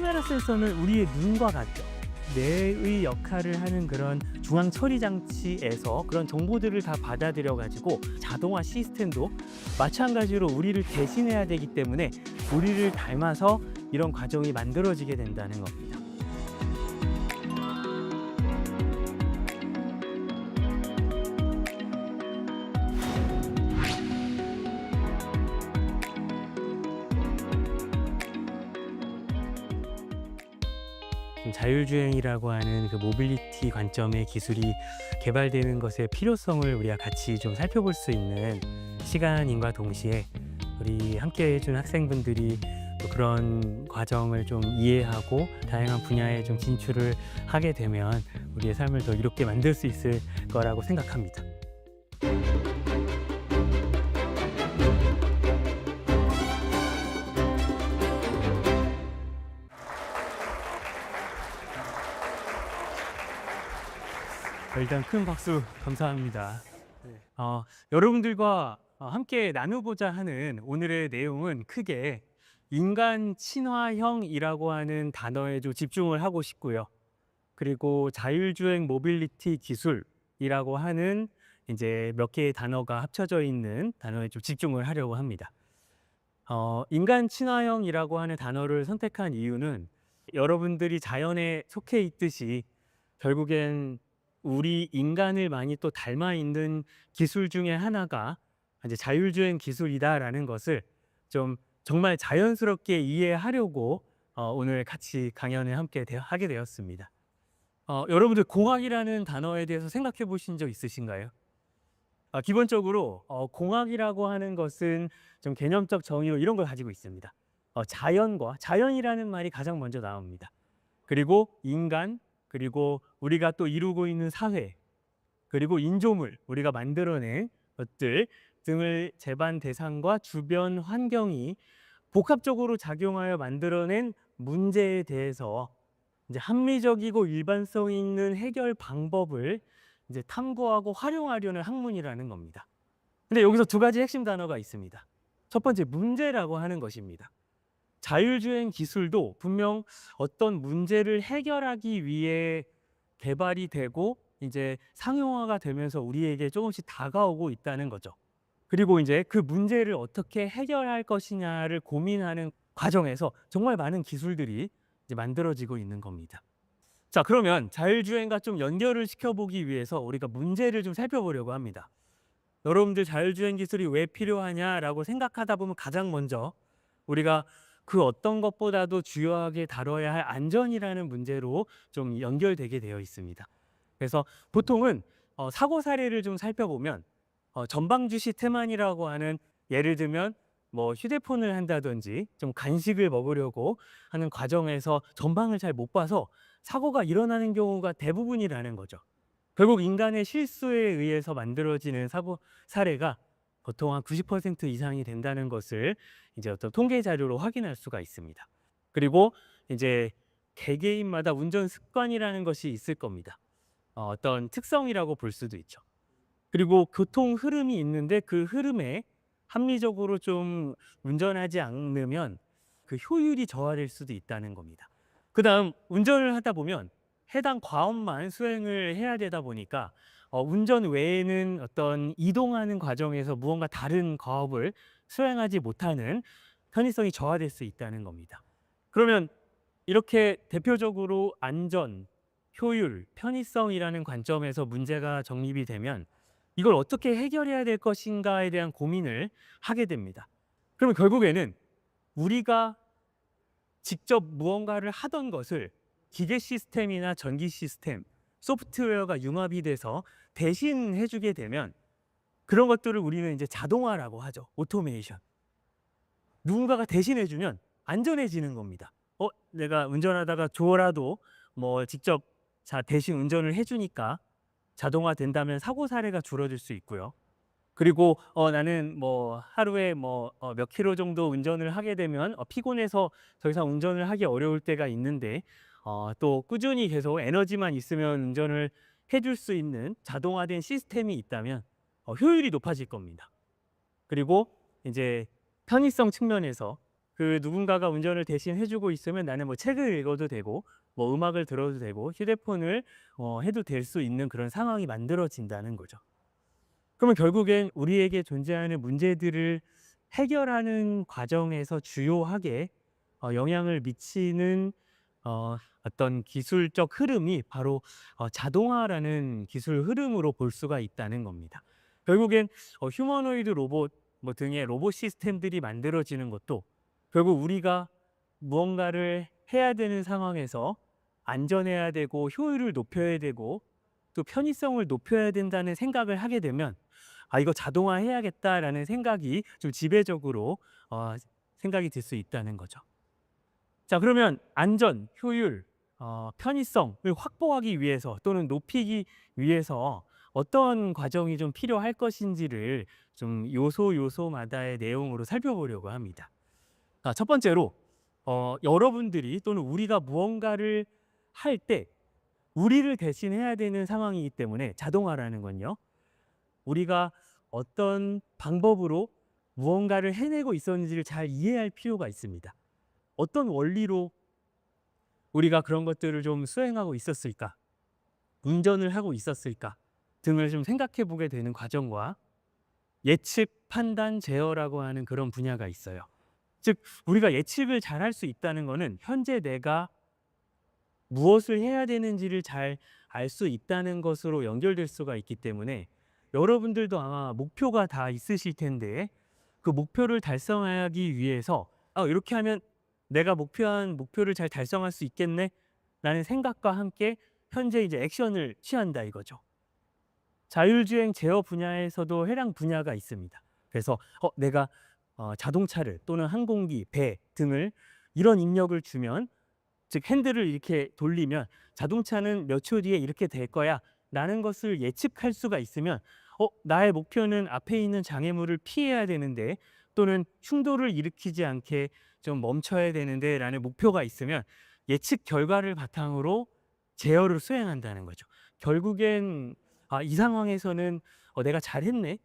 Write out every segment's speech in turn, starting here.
카메라 센서는 우리의 눈과 같죠. 뇌의 역할을 하는 그런 중앙 처리 장치에서 그런 정보들을 다 받아들여 가지고 자동화 시스템도 마찬가지로 우리를 대신해야 되기 때문에 우리를 닮아서 이런 과정이 만들어지게 된다는 겁니다. 자율주행이라고 하는 그 모빌리티 관점의 기술이 개발되는 것의 필요성을 우리가 같이 좀 살펴볼 수 있는 시간인과 동시에 우리 함께 해준 학생분들이 또 그런 과정을 좀 이해하고 다양한 분야에 좀 진출을 하게 되면 우리의 삶을 더 이롭게 만들 수 있을 거라고 생각합니다. 일단 큰 박수 감사합니다. 여러분들과 함께 나누고자 하는 오늘의 내용은 크게 인간 친화형이라고 하는 단어에 좀 집중을 하고 싶고요. 그리고 자율주행 모빌리티 기술이라고 하는 이제 몇 개의 단어가 합쳐져 있는 단어에 좀 집중을 하려고 합니다. 인간 친화형이라고 하는 단어를 선택한 이유는 여러분들이 자연에 속해 있듯이 결국엔 우리 인간을 많이 또 닮아 있는 기술 중에 하나가 이제 자율주행 기술이다라는 것을 좀 정말 자연스럽게 이해하려고 오늘 같이 강연을 함께 하게 되었습니다. 여러분들 공학이라는 단어에 대해서 생각해 보신 적 있으신가요? 기본적으로 공학이라고 하는 것은 좀 개념적 정의로 이런 걸 가지고 있습니다. 자연이라는 말이 가장 먼저 나옵니다. 그리고 인간, 그리고 우리가 또 이루고 있는 사회, 그리고 인조물, 우리가 만들어낸 것들 등을 재반 대상과 주변 환경이 복합적으로 작용하여 만들어낸 문제에 대해서 이제 합리적이고 일반성 있는 해결 방법을 이제 탐구하고 활용하려는 학문이라는 겁니다. 근데 여기서 두 가지 핵심 단어가 있습니다. 첫 번째, 문제라고 하는 것입니다. 자율주행 기술도 분명 어떤 문제를 해결하기 위해 개발이 되고 이제 상용화가 되면서 우리에게 조금씩 다가오고 있다는 거죠. 그리고 이제 그 문제를 어떻게 해결할 것이냐를 고민하는 과정에서 정말 많은 기술들이 이제 만들어지고 있는 겁니다. 자, 그러면 자율주행과 좀 연결을 시켜보기 위해서 우리가 문제를 좀 살펴보려고 합니다. 여러분들 자율주행 기술이 왜 필요하냐라고 생각하다 보면 가장 먼저 우리가 그 어떤 것보다도 주요하게 다뤄야 할 안전이라는 문제로 좀 연결되게 되어 있습니다. 그래서 보통은 사고 사례를 좀 살펴보면 전방주시 태만이라고 하는, 예를 들면 뭐 휴대폰을 한다든지 좀 간식을 먹으려고 하는 과정에서 전방을 잘 못 봐서 사고가 일어나는 경우가 대부분이라는 거죠. 결국 인간의 실수에 의해서 만들어지는 사고 사례가 보통 한 90% 이상이 된다는 것을 이제 어떤 통계 자료로 확인할 수가 있습니다. 그리고 이제 개개인마다 운전 습관이라는 것이 있을 겁니다. 어떤 특성이라고 볼 수도 있죠. 그리고 교통 흐름이 있는데 그 흐름에 합리적으로 좀 운전하지 않으면 그 효율이 저하될 수도 있다는 겁니다. 그다음 운전을 하다 보면 해당 과업만 수행을 해야 되다 보니까 운전 외에는 어떤 이동하는 과정에서 무언가 다른 과업을 수행하지 못하는 편의성이 저하될 수 있다는 겁니다. 그러면 이렇게 대표적으로 안전, 효율, 편의성이라는 관점에서 문제가 정립이 되면 이걸 어떻게 해결해야 될 것인가에 대한 고민을 하게 됩니다. 그러면 결국에는 우리가 직접 무언가를 하던 것을 기계 시스템이나 전기 시스템, 소프트웨어가 융합이 돼서 대신 해주게 되면 그런 것들을 우리는 이제 자동화라고 하죠. 오토메이션. 누군가가 대신해주면 안전해지는 겁니다. 내가 운전하다가 졸아도 뭐 직접 대신 운전을 해주니까 자동화 된다면 사고 사례가 줄어들 수 있고요. 그리고 나는 뭐 하루에 몇 킬로 정도 운전을 하게 되면 피곤해서 더 이상 운전을 하기 어려울 때가 있는데 또 꾸준히 계속 에너지만 있으면 운전을 해줄 수 있는 자동화된 시스템이 있다면 효율이 높아질 겁니다. 그리고 이제 편의성 측면에서 그 누군가가 운전을 대신 해주고 있으면 나는 뭐 책을 읽어도 되고 뭐 음악을 들어도 되고 휴대폰을 해도 될 수 있는 그런 상황이 만들어진다는 거죠. 그러면 결국엔 우리에게 존재하는 문제들을 해결하는 과정에서 주요하게 영향을 미치는 어떤 기술적 흐름이 바로 자동화라는 기술 흐름으로 볼 수가 있다는 겁니다. 결국엔 휴머노이드 로봇 뭐 등의 로봇 시스템들이 만들어지는 것도 결국 우리가 무언가를 해야 되는 상황에서 안전해야 되고 효율을 높여야 되고 또 편의성을 높여야 된다는 생각을 하게 되면 '아 이거 자동화해야겠다.'라는 생각이 좀 지배적으로 생각이 들 수 있다는 거죠. 자 그러면 안전, 효율, 편의성을 확보하기 위해서 또는 높이기 위해서 어떤 과정이 좀 필요할 것인지를 좀 요소마다의 내용으로 살펴보려고 합니다. 첫 번째로 여러분들이 또는 우리가 무언가를 할 때 우리를 대신해야 되는 상황이기 때문에 자동화라는 건요. 우리가 어떤 방법으로 무언가를 해내고 있었는지를 잘 이해할 필요가 있습니다. 어떤 원리로 우리가 그런 것들을 좀 수행하고 있었을까? 운전을 하고 있었을까? 등을 좀 생각해 보게 되는 과정과 예측, 판단, 제어라고 하는 그런 분야가 있어요. 즉 우리가 예측을 잘 할 수 있다는 거는 현재 내가 무엇을 해야 되는지를 잘 알 수 있다는 것으로 연결될 수가 있기 때문에 여러분들도 아마 목표가 다 있으실 텐데 그 목표를 달성하기 위해서 '아 이렇게 하면 내가 목표한 목표를 잘 달성할 수 있겠네.' 라는 생각과 함께 현재 이제 액션을 취한다 이거죠. 자율주행 제어 분야에서도 해당 분야가 있습니다. 그래서 내가 자동차를 또는 항공기, 배 등을 이런 입력을 주면 즉 핸들을 이렇게 돌리면 자동차는 몇 초 뒤에 이렇게 될 거야 라는 것을 예측할 수가 있으면 나의 목표는 앞에 있는 장애물을 피해야 되는데 또는 충돌을 일으키지 않게 좀 멈춰야 되는데 라는 목표가 있으면 예측 결과를 바탕으로 제어를 수행한다는 거죠. 결국엔 이 상황에서는 내가 잘했네.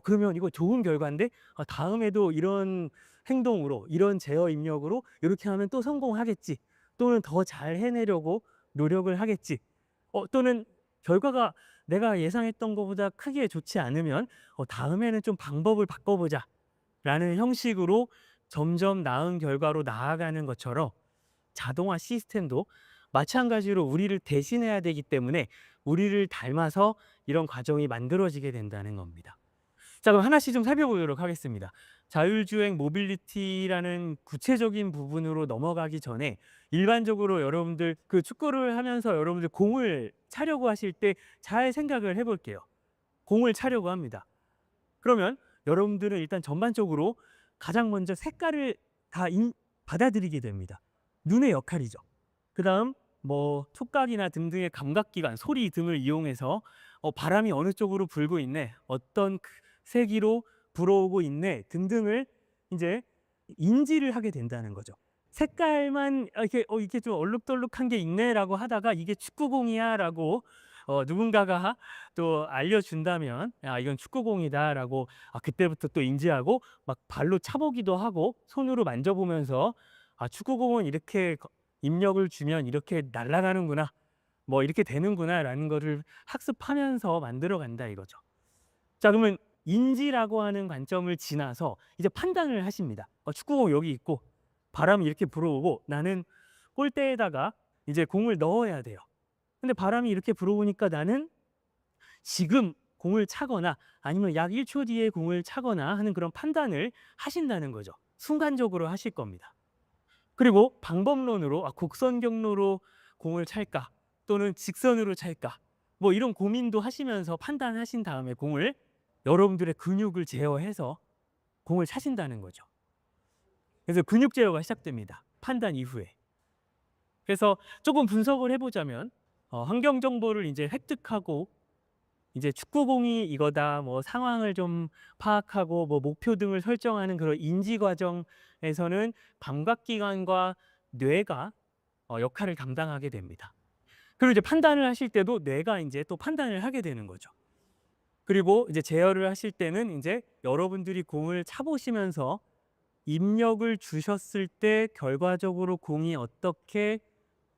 그러면 이거 좋은 결과인데 다음에도 이런 행동으로 이런 제어 입력으로 이렇게 하면 또 성공하겠지. 또는 더 잘 해내려고 노력을 하겠지. 또는 결과가 내가 예상했던 것보다 크게 좋지 않으면 다음에는 좀 방법을 바꿔보자 라는 형식으로 점점 나은 결과로 나아가는 것처럼 자동화 시스템도 마찬가지로 우리를 대신해야 되기 때문에 우리를 닮아서 이런 과정이 만들어지게 된다는 겁니다. 자 그럼 하나씩 좀 살펴보도록 하겠습니다. 자율주행 모빌리티라는 구체적인 부분으로 넘어가기 전에 일반적으로 여러분들 그 축구를 하면서 여러분들 공을 차려고 하실 때 잘 생각을 해 볼게요. 공을 차려고 합니다. 그러면 여러분들은 일단 전반적으로 가장 먼저 색깔을 다 받아들이게 됩니다. 눈의 역할이죠. 그다음 뭐 촉각이나 등등의 감각기관, 소리 등을 이용해서 바람이 어느 쪽으로 불고 있네, 어떤 세기로 불어오고 있네 등등을 이제 인지를 하게 된다는 거죠. 색깔만 이렇게 좀 얼룩덜룩한 게 있네라고 하다가 이게 축구공이야라고 누군가가 또 알려준다면 이건 축구공이다라고 그때부터 또 인지하고 막 발로 차보기도 하고 손으로 만져보면서 축구공은 이렇게 입력을 주면 이렇게 날아가는구나 뭐 이렇게 되는구나라는 거를 학습하면서 만들어 간다 이거죠. 자 그러면 인지라고 하는 관점을 지나서 이제 판단을 하십니다. 축구공 여기 있고 바람이 이렇게 불어오고 나는 골대에다가 이제 공을 넣어야 돼요. 근데 바람이 이렇게 불어오니까 나는 지금 공을 차거나 아니면 약 1초 뒤에 공을 차거나 하는 그런 판단을 하신다는 거죠. 순간적으로 하실 겁니다. 그리고 방법론으로 곡선 경로로 공을 찰까 또는 직선으로 찰까 뭐 이런 고민도 하시면서 판단하신 다음에 공을 여러분들의 근육을 제어해서 공을 차신다는 거죠. 그래서 근육 제어가 시작됩니다. 판단 이후에. 그래서 조금 분석을 해보자면 환경 정보를 이제 획득하고 이제 축구공이 이거다 뭐 상황을 좀 파악하고 뭐 목표 등을 설정하는 그런 인지 과정에서는 감각기관과 뇌가 역할을 담당하게 됩니다. 그리고 이제 판단을 하실 때도 뇌가 이제 또 판단을 하게 되는 거죠. 그리고 이제 제어를 하실 때는 이제 여러분들이 공을 차보시면서 입력을 주셨을 때 결과적으로 공이 어떻게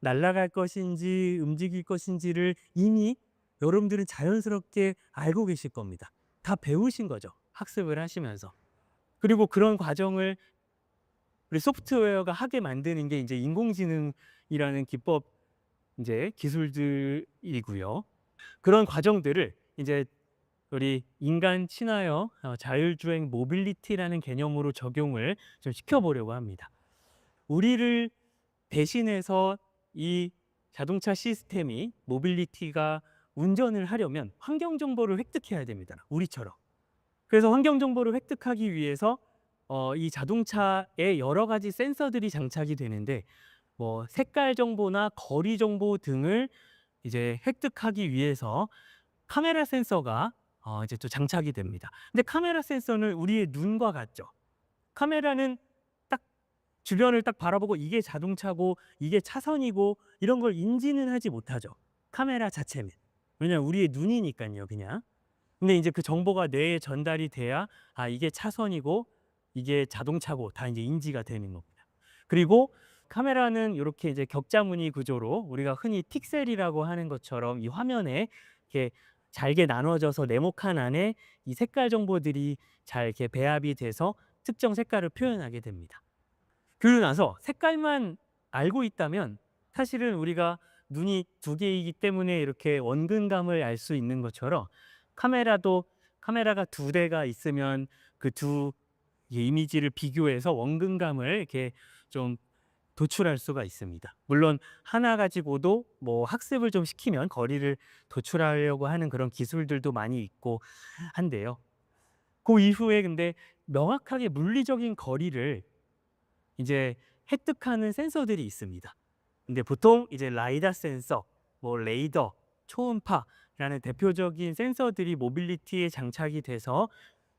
날아갈 것인지 움직일 것인지를 이미 여러분들은 자연스럽게 알고 계실 겁니다. 다 배우신 거죠, 학습을 하시면서. 그리고 그런 과정을 우리 소프트웨어가 하게 만드는 게 이제 인공지능이라는 기법 이제 기술들이고요. 그런 과정들을 이제 우리 인간 친화형 자율주행 모빌리티라는 개념으로 적용을 좀 시켜보려고 합니다. 우리를 대신해서 이 자동차 시스템이 모빌리티가 운전을 하려면 환경 정보를 획득해야 됩니다, 우리처럼. 그래서 환경 정보를 획득하기 위해서 이 자동차에 여러 가지 센서들이 장착이 되는데 뭐 색깔 정보나 거리 정보 등을 이제 획득하기 위해서 카메라 센서가 이제 또 장착이 됩니다. 근데 카메라 센서는 우리의 눈과 같죠. 카메라는 딱 주변을 딱 바라보고 이게 자동차고 이게 차선이고 이런 걸 인지는 하지 못하죠, 카메라 자체는. 왜냐하면 우리의 눈이니까요, 그냥. 근데 이제 그 정보가 뇌에 전달이 돼야 이게 차선이고 이게 자동차고 다 이제 인지가 되는 겁니다. 그리고 카메라는 이렇게 이제 격자무늬 구조로 우리가 흔히 픽셀이라고 하는 것처럼 이 화면에 이렇게 잘게 나눠져서 네모칸 안에 이 색깔 정보들이 잘 이렇게 배합이 돼서 특정 색깔을 표현하게 됩니다. 그러고 나서 색깔만 알고 있다면 사실은 우리가 눈이 두 개이기 때문에 이렇게 원근감을 알 수 있는 것처럼 카메라가 두 대가 있으면 그 두 이미지를 비교해서 원근감을 이렇게 좀 도출할 수가 있습니다. 물론 하나 가지고도 뭐 학습을 좀 시키면 거리를 도출하려고 하는 그런 기술들도 많이 있고 한데요. 그 이후에 근데 명확하게 물리적인 거리를 이제 획득하는 센서들이 있습니다. 근데 보통 이제 라이다 센서, 뭐 레이더, 초음파라는 대표적인 센서들이 모빌리티에 장착이 돼서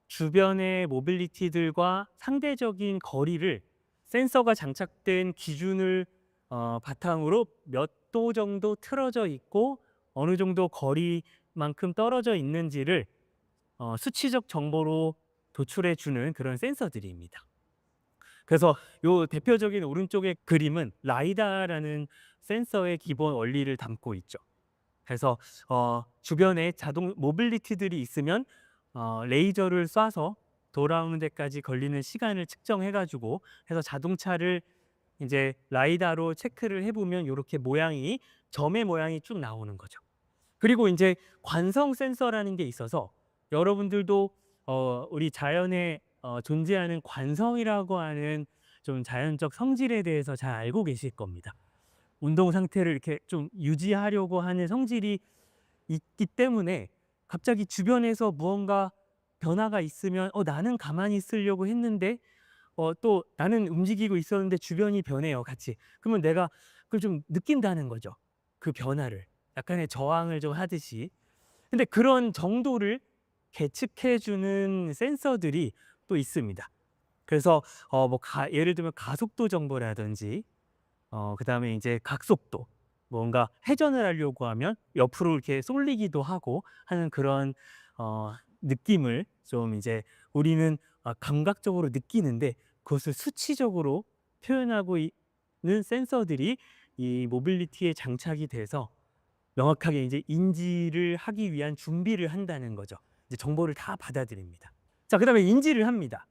주변의 모빌리티들과 상대적인 거리를 센서가 장착된 기준을 바탕으로 몇 도 정도 틀어져 있고 어느 정도 거리만큼 떨어져 있는지를 수치적 정보로 도출해 주는 그런 센서들입니다. 그래서 요 대표적인 오른쪽의 그림은 라이다라는 센서의 기본 원리를 담고 있죠. 그래서 주변에 자동 모빌리티들이 있으면 레이저를 쏴서 돌아오는 데까지 걸리는 시간을 측정해 가지고 해서 자동차를 이제 라이다로 체크를 해 보면 요렇게 모양이 점의 모양이 쭉 나오는 거죠. 그리고 인제 관성 센서라는 게 있어서 여러분들도 우리 자연에 존재하는 관성이라고 하는 좀 자연적 성질에 대해서 잘 알고 계실 겁니다. 운동 상태를 이렇게 좀 유지하려고 하는 성질이 있기 때문에 갑자기 주변에서 무언가 변화가 있으면 나는 가만히 있으려고 했는데 또 나는 움직이고 있었는데 주변이 변해요, 같이. 그러면 내가 그걸 좀 느낀다는 거죠, 그 변화를. 약간의 저항을 좀 하듯이. 근데 그런 정도를 계측해 주는 센서들이 또 있습니다. 그래서 예를 들면 가속도 정보라든지 그다음에 이제 각속도, 뭔가 회전을 하려고 하면 옆으로 이렇게 쏠리기도 하고 하는 그런 느낌을 좀 이제 우리는 감각적으로 느끼는데 그것을 수치적으로 표현하고 있는 센서들이 이 모빌리티에 장착이 돼서 명확하게 이제 인지를 하기 위한 준비를 한다는 거죠. 이제 정보를 다 받아들입니다. 자, 그다음에 인지를 합니다.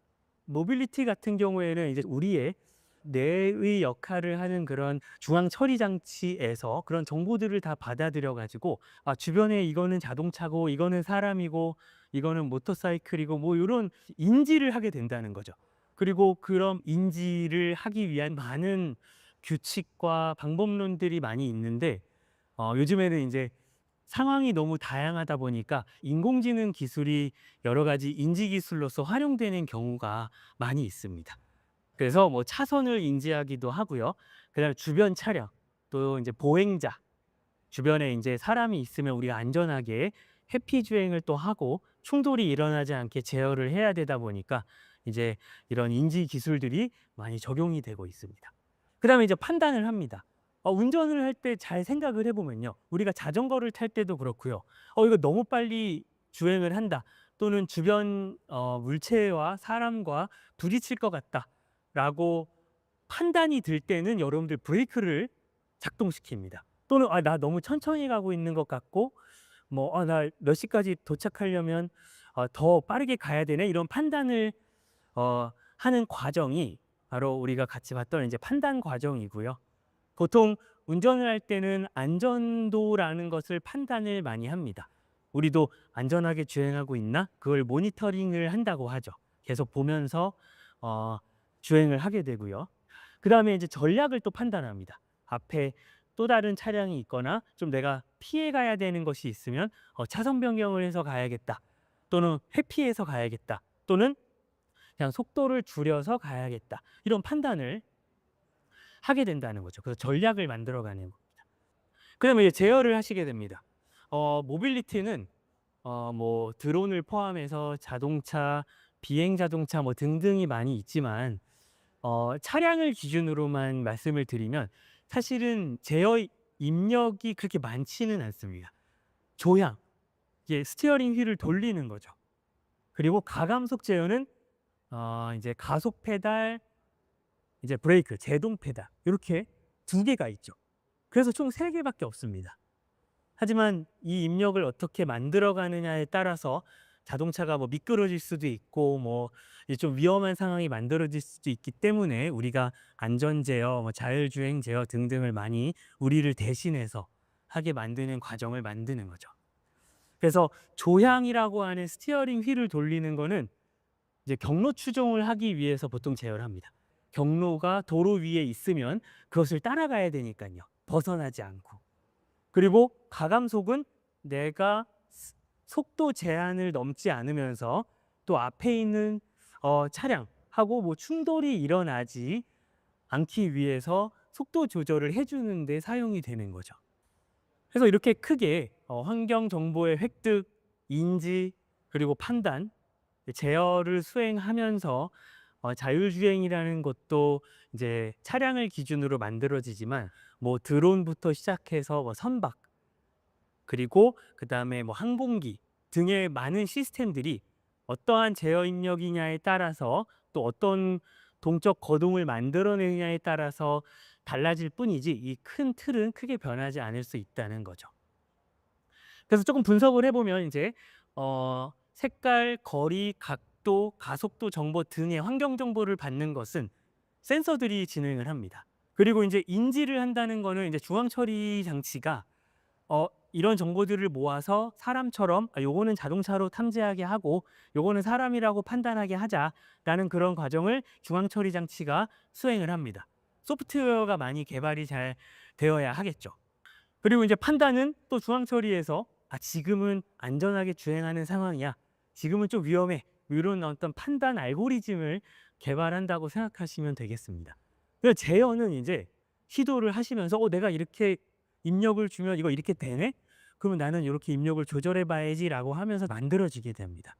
모빌리티 같은 경우에는 이제 우리의 뇌의 역할을 하는 그런 중앙 처리 장치에서 그런 정보들을 다 받아들여 가지고 주변에 이거는 자동차고 이거는 사람이고 이거는 모터사이클이고 뭐 요런 인지를 하게 된다는 거죠. 그리고 그런 인지를 하기 위한 많은 규칙과 방법론들이 많이 있는데 요즘에는 인제 상황이 너무 다양하다 보니까 인공지능 기술이 여러 가지 인지 기술로서 활용되는 경우가 많이 있습니다. 그래서 뭐 차선을 인지하기도 하고요. 그다음에 주변 차량, 또 이제 보행자, 주변에 이제 사람이 있으면 우리가 안전하게 회피 주행을 또 하고 충돌이 일어나지 않게 제어를 해야 되다 보니까 이제 이런 인지 기술들이 많이 적용이 되고 있습니다. 그다음에 이제 판단을 합니다. 운전을 할 때 잘 생각을 해 보면요, 우리가 자전거를 탈 때도 그렇고요. 이거 너무 빨리 주행을 한다, 또는 주변 물체와 사람과 부딪힐 것 같다. 라고 판단이 들 때는 여러분들 브레이크를 작동시킵니다. 또는 나 너무 천천히 가고 있는 것 같고 나 몇 시까지 도착하려면 더 빠르게 가야 되네, 이런 판단을 하는 과정이 바로 우리가 같이 봤던 이제 판단 과정이고요. 보통 운전을 할 때는 안전도라는 것을 판단을 많이 합니다. 우리도 안전하게 주행하고 있나? 그걸 모니터링을 한다고 하죠. 계속 보면서 주행을 하게 되고요. 그다음에 이제 전략을 또 판단합니다. 앞에 또 다른 차량이 있거나 좀 내가 피해 가야 되는 것이 있으면 차선 변경을 해서 가야겠다. 또는 회피해서 가야겠다. 또는 그냥 속도를 줄여서 가야겠다. 이런 판단을 하게 된다는 거죠. 그래서 전략을 만들어가는 겁니다. 그다음에 이제 제어를 하시게 됩니다. 모빌리티는 뭐 드론을 포함해서 자동차, 비행 자동차 뭐 등등이 많이 있지만 차량을 기준으로만 말씀을 드리면 사실은 제어 입력이 그렇게 많지는 않습니다. 조향, 이게 스티어링 휠을 돌리는 거죠. 그리고 가감속 제어는 이제 가속 페달, 이제 브레이크, 제동 페달, 이렇게 두 개가 있죠. 그래서 총 세 개밖에 없습니다. 하지만 이 입력을 어떻게 만들어 가느냐에 따라서 자동차가 뭐 미끄러질 수도 있고 뭐 좀 위험한 상황이 만들어질 수도 있기 때문에 우리가 안전 제어, 뭐 자율주행 제어 등등을 많이 우리를 대신해서 하게 만드는 과정을 만드는 거죠. 그래서 조향이라고 하는 스티어링 휠을 돌리는 거는 이제 경로 추종을 하기 위해서 보통 제어를 합니다. 경로가 도로 위에 있으면 그것을 따라가야 되니까요. 벗어나지 않고. 그리고 가감속은 내가 속도 제한을 넘지 않으면서 또 앞에 있는 차량하고 뭐 충돌이 일어나지 않기 위해서 속도 조절을 해주는 데 사용이 되는 거죠. 그래서 이렇게 크게 환경 정보의 획득, 인지, 그리고 판단, 제어를 수행하면서 자율주행이라는 것도 이제 차량을 기준으로 만들어지지만 뭐 드론부터 시작해서 뭐 선박, 그리고 그다음에 뭐 항공기 등의 많은 시스템들이 어떠한 제어 입력이냐에 따라서 또 어떤 동적 거동을 만들어내느냐에 따라서 달라질 뿐이지 이 큰 틀은 크게 변하지 않을 수 있다는 거죠. 그래서 조금 분석을 해보면 이제 색깔, 거리, 각도, 가속도 정보 등의 환경 정보를 받는 것은 센서들이 진행을 합니다. 그리고 이제 인지를 한다는 거는 이제 중앙 처리 장치가 이런 정보들을 모아서 사람처럼 요거는 자동차로 탐지하게 하고 요거는 사람이라고 판단하게 하자라는 그런 과정을 중앙 처리 장치가 수행을 합니다. 소프트웨어가 많이 개발이 잘 되어야 하겠죠. 그리고 이제 판단은 또 중앙 처리에서 지금은 안전하게 주행하는 상황이야, 지금은 좀 위험해, 이런 어떤 판단 알고리즘을 개발한다고 생각하시면 되겠습니다. 그래서 제어는 이제 시도를 하시면서 내가 이렇게 입력을 주면 이거 이렇게 되네? 그러면 나는 이렇게 입력을 조절해 봐야지라고 하면서 만들어지게 됩니다.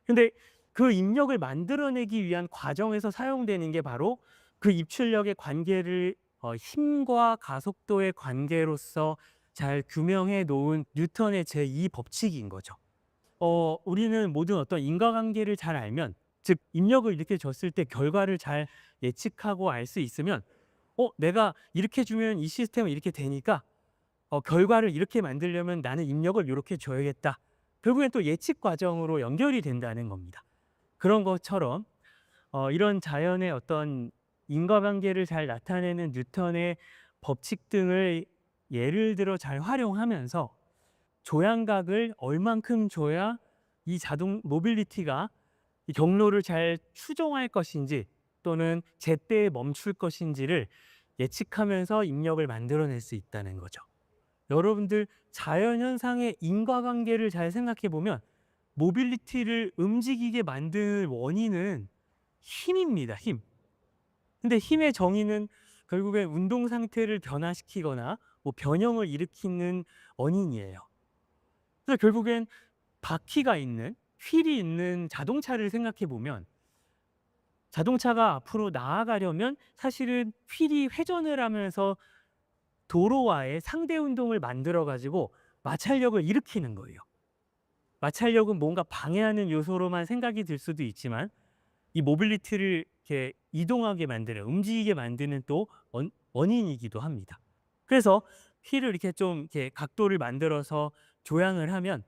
근데 그 입력을 만들어내기 위한 과정에서 사용되는 게 바로 그 입출력의 관계를 힘과 가속도의 관계로서 잘 규명해 놓은 뉴턴의 제2 법칙인 거죠. 우리는 모든 어떤 인과관계를 잘 알면, 즉 입력을 이렇게 줬을 때 결과를 잘 예측하고 알 수 있으면 내가 이렇게 주면 이 시스템은 이렇게 되니까 결과를 이렇게 만들려면 나는 입력을 이렇게 줘야겠다. 결국엔 또 예측 과정으로 연결이 된다는 겁니다. 그런 것처럼 이런 자연의 어떤 인과관계를 잘 나타내는 뉴턴의 법칙 등을 예를 들어 잘 활용하면서 조향각을 얼만큼 줘야 이 자동 모빌리티가 이 경로를 잘 추종할 것인지 또는 제때에 멈출 것인지를 예측하면서 입력을 만들어낼 수 있다는 거죠. 여러분들 자연현상의 인과관계를 잘 생각해 보면 모빌리티를 움직이게 만드는 원인은 힘입니다. 힘. 근데 힘의 정의는 결국엔 운동 상태를 변화시키거나 뭐 변형을 일으키는 원인이에요. 그래서 결국엔 바퀴가 있는, 휠이 있는 자동차를 생각해 보면 자동차가 앞으로 나아가려면 사실은 휠이 회전을 하면서 도로와의 상대 운동을 만들어 가지고 마찰력을 일으키는 거예요. 마찰력은 뭔가 방해하는 요소로만 생각이 들 수도 있지만 이 모빌리티를 이렇게 이동하게 만드는, 움직이게 만드는 또 원인이기도 합니다. 그래서 휠을 이렇게 좀 이렇게 각도를 만들어서 조향을 하면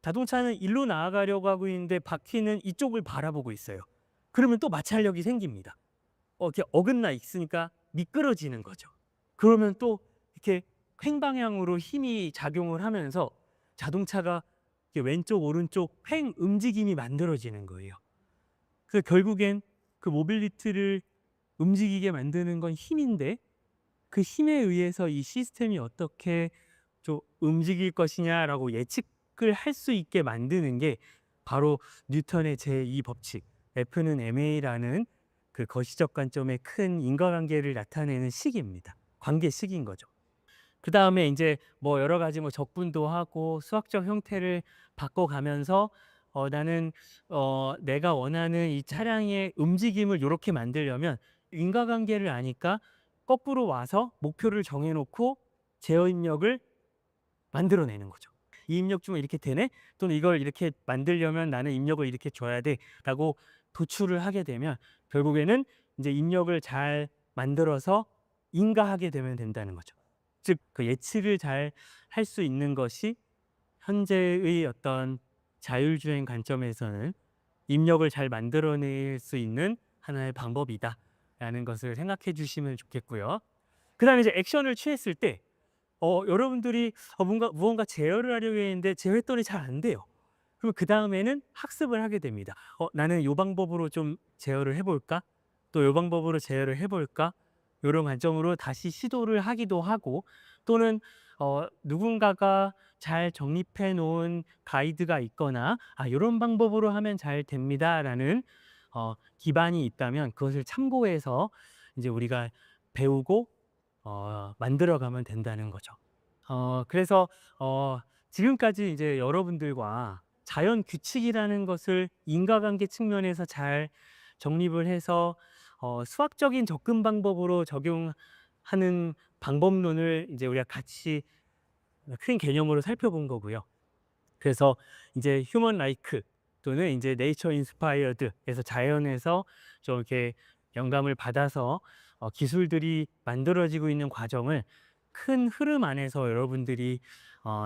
자동차는 일로 나아가려고 하고 있는데 바퀴는 이쪽을 바라보고 있어요. 그러면 또 마찰력이 생깁니다. 이렇게 어긋나 있으니까 미끄러지는 거죠. 그러면 또 이렇게 횡방향으로 힘이 작용을 하면서 자동차가 이렇게 왼쪽 오른쪽 횡 움직임이 만들어지는 거예요. 그래서 결국엔 그 모빌리티를 움직이게 만드는 건 힘인데, 그 힘에 의해서 이 시스템이 어떻게 좀 움직일 것이냐라고 예측을 할 수 있게 만드는 게 바로 뉴턴의 제2 법칙, F는 ma라는 그 거시적 관점의 큰 인과관계를 나타내는 식입니다. 관계식인 거죠. 그 다음에 이제 뭐 여러 가지 뭐 적분도 하고 수학적 형태를 바꿔가면서 나는 내가 원하는 이 차량의 움직임을 이렇게 만들려면 인과관계를 아니까 거꾸로 와서 목표를 정해놓고 제어 입력을 만들어내는 거죠. 이 입력 주면 이렇게 되네? 또는 이걸 이렇게 만들려면 나는 입력을 이렇게 줘야 돼 라고 도출을 하게 되면 결국에는 이제 입력을 잘 만들어서 인가하게 되면 된다는 거죠. 즉, 그 예측을 잘 할 수 있는 것이 현재의 어떤 자율주행 관점에서는 입력을 잘 만들어낼 수 있는 하나의 방법이다라는 것을 생각해 주시면 좋겠고요. 그 다음에 이제 액션을 취했을 때 여러분들이 무언가 제어를 하려고 했는데 제어했더니 잘 안 돼요. 그럼 그 다음에는 학습을 하게 됩니다. 나는 이 방법으로 좀 제어를 해볼까? 또 이 방법으로 제어를 해볼까? 이런 관점으로 다시 시도를 하기도 하고, 또는 누군가가 잘 정립해 놓은 가이드가 있거나 이런 방법으로 하면 잘 됩니다라는 기반이 있다면 그것을 참고해서 이제 우리가 배우고 만들어가면 된다는 거죠. 그래서 지금까지 이제 여러분들과 자연 규칙이라는 것을 인과관계 측면에서 잘 정립을 해서 수학적인 접근 방법으로 적용하는 방법론을 이제 우리가 같이 큰 개념으로 살펴본 거고요. 그래서 이제 휴먼 라이크 또는 이제 네이처 인스파이어드에서 자연에서 좀 이렇게 영감을 받아서 기술들이 만들어지고 있는 과정을 큰 흐름 안에서 여러분들이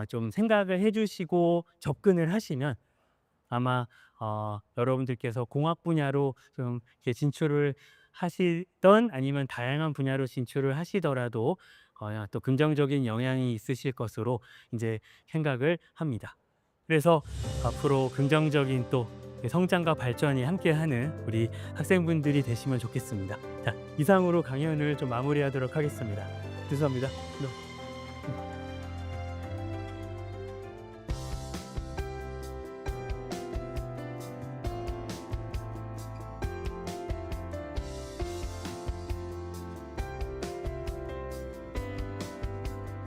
좀 생각을 해주시고 접근을 하시면 아마 여러분들께서 공학 분야로 좀 이렇게 진출을 하시던 아니면 다양한 분야로 진출을 하시더라도 또 긍정적인 영향이 있으실 것으로 이제 생각을 합니다. 그래서 앞으로 긍정적인 또 성장과 발전이 함께하는 우리 학생분들이 되시면 좋겠습니다. 자, 이상으로 강연을 좀 마무리하도록 하겠습니다. 죄송합니다.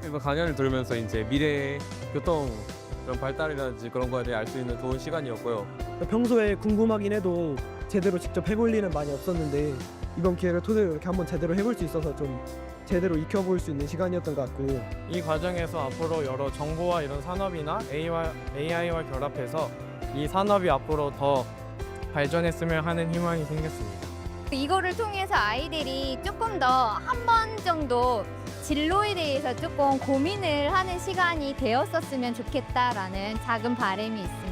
이번 강연을 들으면서 이제 미래의 교통 그런 발달이라든지 그런 거에 대해 알 수 있는 좋은 시간이었고요. 평소에 궁금하긴 해도 제대로 직접 해볼 일은 많이 없었는데 이번 기회를 토대로 이렇게 한번 제대로 해볼 수 있어서 좀 제대로 익혀볼 수 있는 시간이었던 것 같고, 이 과정에서 앞으로 여러 정보와 이런 산업이나 AI와 결합해서 이 산업이 앞으로 더 발전했으면 하는 희망이 생겼습니다. 이거를 통해서 아이들이 조금 더 한 번 정도 진로에 대해서 조금 고민을 하는 시간이 되었었으면 좋겠다라는 작은 바람이 있습니다.